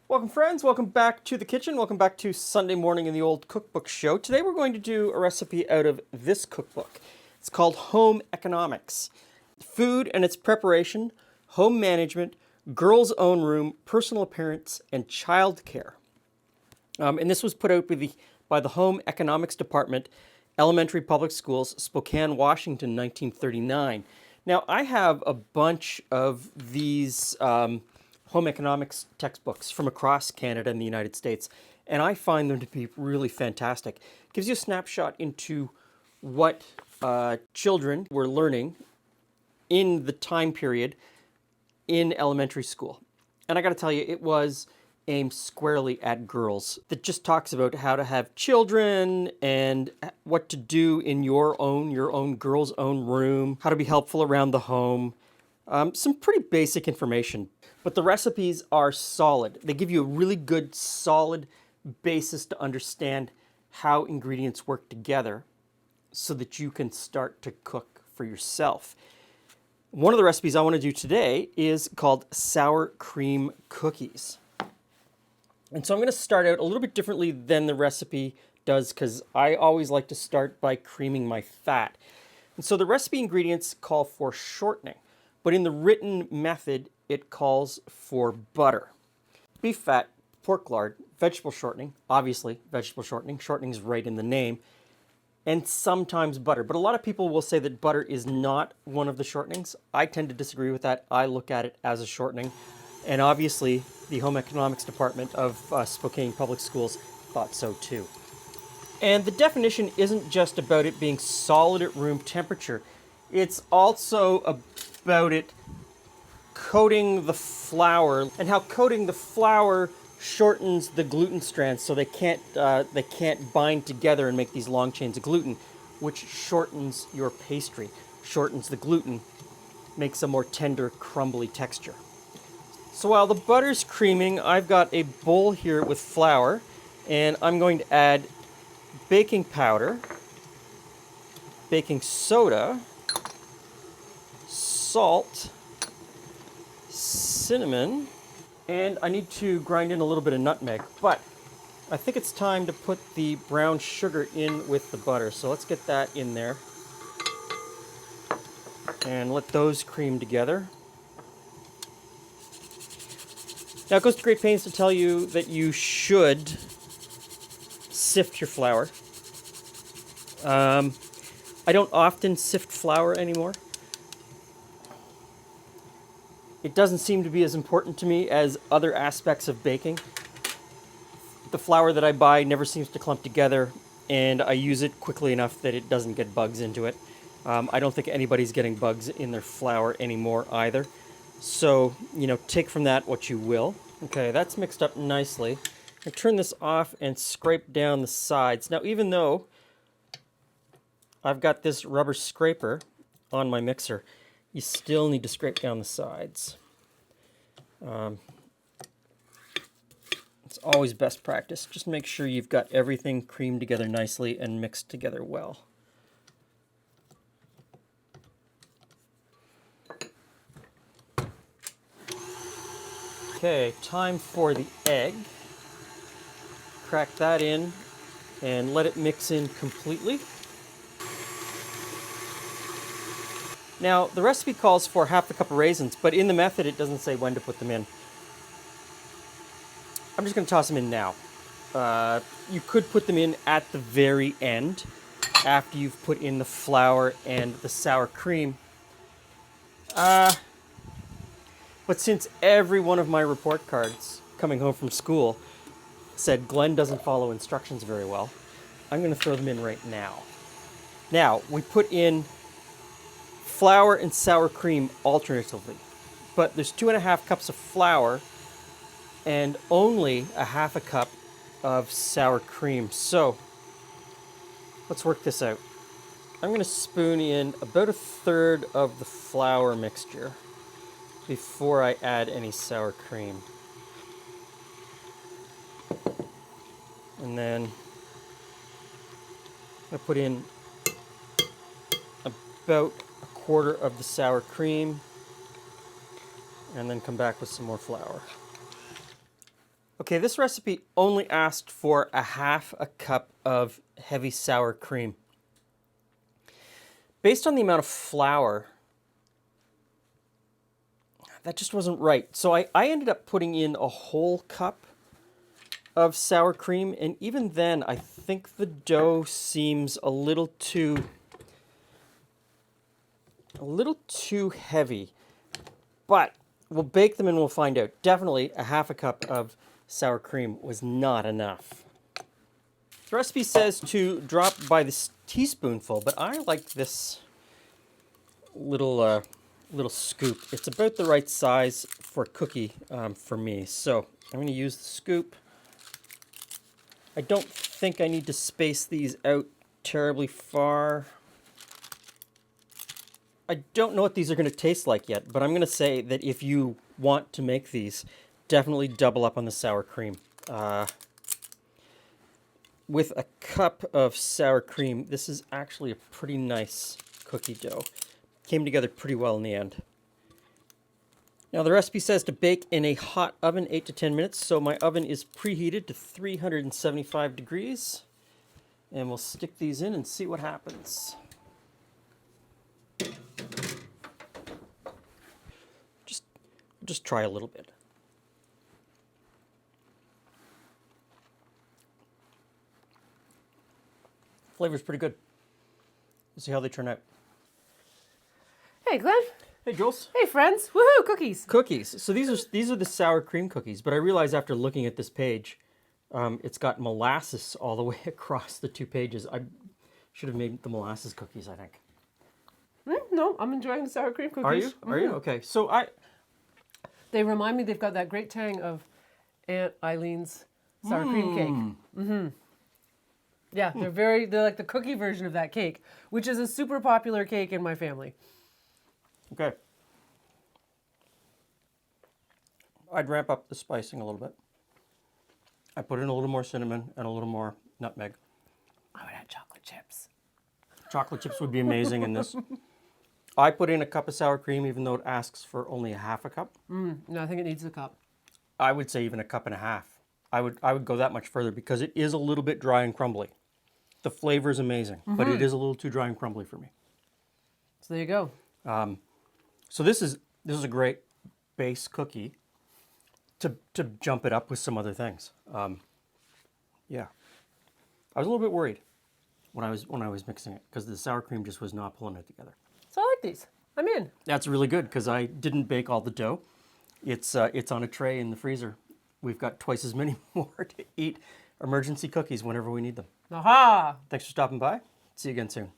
Welcome friends, welcome back to the kitchen, welcome back to Sunday morning in the old cookbook show. Today we're going to do a recipe out of this cookbook. It's called Home Economics. Food and its preparation, home management, girls' own room, personal appearance, and child care. And this was put out by the Home Economics Department, Elementary Public Schools, Spokane, Washington, 1939. Now, I have a bunch of these home economics textbooks from across Canada and the United States, and I find them to be really fantastic. It gives you a snapshot into what children were learning in the time period in elementary school. And I got to tell you, it was aimed squarely at girls. That just talks about how to have children and what to do in your own girl's own room, how to be helpful around the home. Some pretty basic information, but the recipes are solid. They give you a really good, solid basis to understand how ingredients work together so that you can start to cook for yourself. One of the recipes I want to do today is called sour cream cookies. And so I'm going to start out a little bit differently than the recipe does because I always like to start by creaming my fat. And so the recipe ingredients call for shortening, but in the written method, it calls for butter. Beef fat, pork lard, vegetable shortening, obviously vegetable shortening. Shortening is right in the name. And sometimes butter. But a lot of people will say that butter is not one of the shortenings. I tend to disagree with that. I look at it as a shortening. And obviously, the Home Economics Department of Spokane Public Schools thought so too. And the definition isn't just about it being solid at room temperature. It's also about it coating the flour and how coating the flour shortens the gluten strands so they can't bind together and make these long chains of gluten, which shortens your pastry, shortens the gluten, makes a more tender, crumbly texture. So while the butter's creaming, I've got a bowl here with flour, and I'm going to add baking powder, baking soda, salt, cinnamon, and I need to grind in a little bit of nutmeg, but I think it's time to put the brown sugar in with the butter. So let's get that in there and let those cream together. Now it goes to great pains to tell you that you should sift your flour. I don't often sift flour anymore. It doesn't seem to be as important to me as other aspects of baking. The flour that I buy never seems to clump together, and I use it quickly enough that it doesn't get bugs into it. I don't think anybody's getting bugs in their flour anymore either. So, take from that what you will. Okay, that's mixed up nicely. I turn this off and scrape down the sides. Now, even though I've got this rubber scraper on my mixer, you still need to scrape down the sides. It's always best practice. Just make sure you've got everything creamed together nicely and mixed together well. Okay, time for the egg. Crack that in and let it mix in completely. Now, the recipe calls for half a cup of raisins, but in the method it doesn't say when to put them in. I'm just going to toss them in now. You could put them in at the very end, after you've put in the flour and the sour cream. But since every one of my report cards coming home from school said Glenn doesn't follow instructions very well, I'm going to throw them in right now. Now, we put in flour and sour cream alternatively, but there's 2.5 cups of flour and only a half a cup of sour cream. So let's work this out. I'm going to spoon in about 1/3 of the flour mixture before I add any sour cream. And then I put in about 1/4 of the sour cream and then come back with some more flour. Okay, this recipe only asked for a half a cup of heavy sour cream. Based on the amount of flour, that just wasn't right. So I ended up putting in a whole cup of sour cream, and even then I think the dough seems a little too heavy. But we'll bake them and we'll find out. Definitely a half a cup of sour cream was not enough. The recipe says to drop by the teaspoonful, but I like this little scoop. It's about the right size for a cookie for me. So I'm going to use the scoop. I don't think I need to space these out terribly far. I don't know what these are going to taste like yet, but I'm going to say that if you want to make these, definitely double up on the sour cream. With a cup of sour cream, this is actually a pretty nice cookie dough. Came together pretty well in the end. Now the recipe says to bake in a hot oven 8 to 10 minutes, so my oven is preheated to 375 degrees. And we'll stick these in and see what happens. Just try a little bit. Flavor's pretty good. Let's see how they turn out. Hey, Glenn. Hey, Jules. Hey, friends. Woohoo, cookies. Cookies. So these are the sour cream cookies, but I realized after looking at this page, it's got molasses all the way across the 2 pages. I should have made the molasses cookies, I think. No, I'm enjoying the sour cream cookies. Are you? Are you? Okay. So They remind me they've got that great tang of Aunt Eileen's sour cream cake. Yeah, they're like the cookie version of that cake, which is a super popular cake in my family. Okay. I'd ramp up the spicing a little bit. I put in a little more cinnamon and a little more nutmeg. I would add chocolate chips. Chocolate chips would be amazing in this. I put in a cup of sour cream, even though it asks for only a half a cup. No, I think it needs a cup. I would say even a cup and a half. I would go that much further because it is a little bit dry and crumbly. The flavor is amazing, but it is a little too dry and crumbly for me. So there you go. So this is a great base cookie to jump it up with some other things. Yeah, I was a little bit worried when I was mixing it because the sour cream just was not pulling it together. So I like these. I'm in. That's really good because I didn't bake all the dough. It's on a tray in the freezer. We've got twice as many more to eat emergency cookies whenever we need them. Aha! Thanks for stopping by. See you again soon.